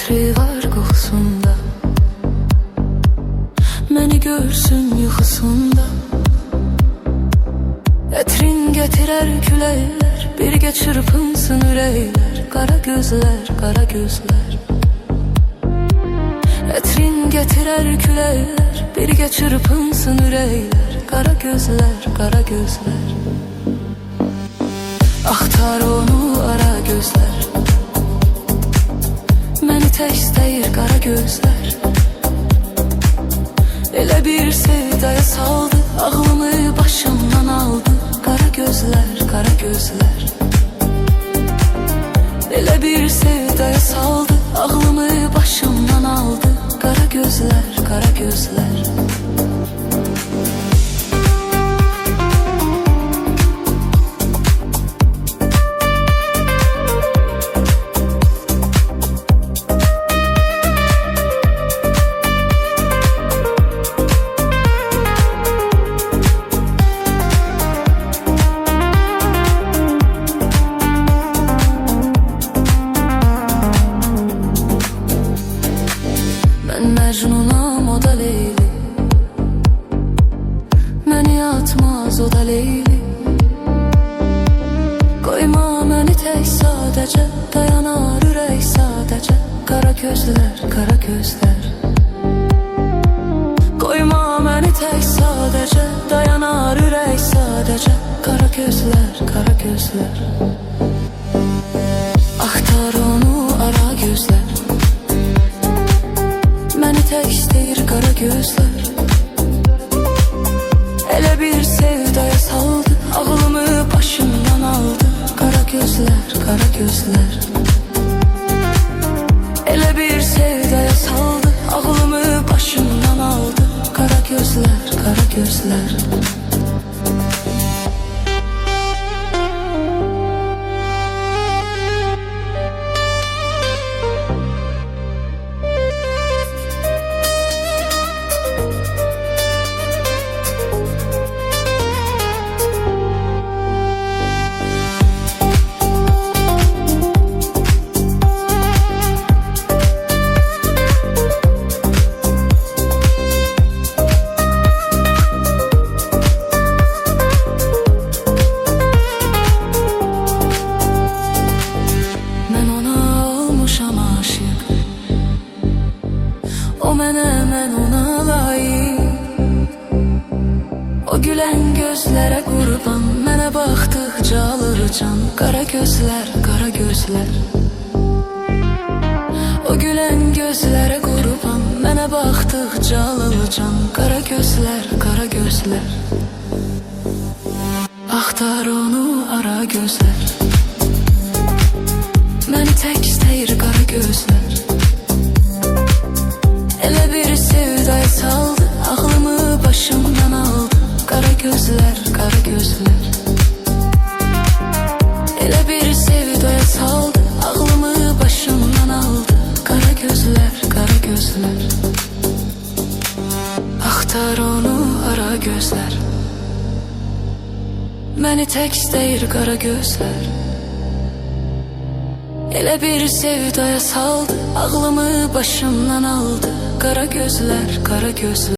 ətri var qoxusunda, məni görsün yuxusunda. Ətrin gətirər küləklər, birgə çırpınsın ürəklər. Qara gözlər, qara gözlər. Ətrin gətirər küləklər, birgə çırpınsın ürəklər. Qara gözlər, qara gözlər. Axtar onu ara gözlər, məni tək istəyir qara gözlər. Elə bir sevdaya saldı, ağlımı başımdan aldı. Qara gözlər, qara gözlər. Elə bir sevdaya saldı, ağlımı başımdan aldı. Qara gözlər, qara gözlər. Mən Məcnunam, o da Leyli. Məni atmaz, o da Leyli. Qoyma məni tək sadəcə, dayanar ürək sadəcə. Qara gözlər, qara gözlər. Qoyma məni tək sadəcə, dayanar ürək sadəcə. Qara gözlər, qara gözlər. Axtar onu ara gözlər, məni tək istəyir qara gözlər. Elə bir sevdaya saldı, ağlımı başımdan aldı. Qara gözlər, qara gözlər. Elə bir sevdaya saldı, ağlımı başımdan aldı. Qara gözlər, qara gözlər. O mənə, mən ona layık. O gülən gözlərə qurban, mənə baxdıqca alır can. Qara gözlər, qara gözlər. O gülən gözlərə qurban, mənə baxdıqca alır can. Qara gözlər, qara gözlər. Axtar onu ara gözlər, məni tək istəyir qara gözlər. Elə bir sevdaya saldı, ağlımı başımdan aldı. Qara gözlər, qara gözlər. Elə bir sevdaya saldı, ağlımı başımdan aldı. Qara gözlər, qara gözlər. Axtar onu ara gözlər, məni tək istəyir qara gözlər. Elə bir sevdaya saldı, ağlımı başımdan aldı. Qara gözlər, qara gözlər.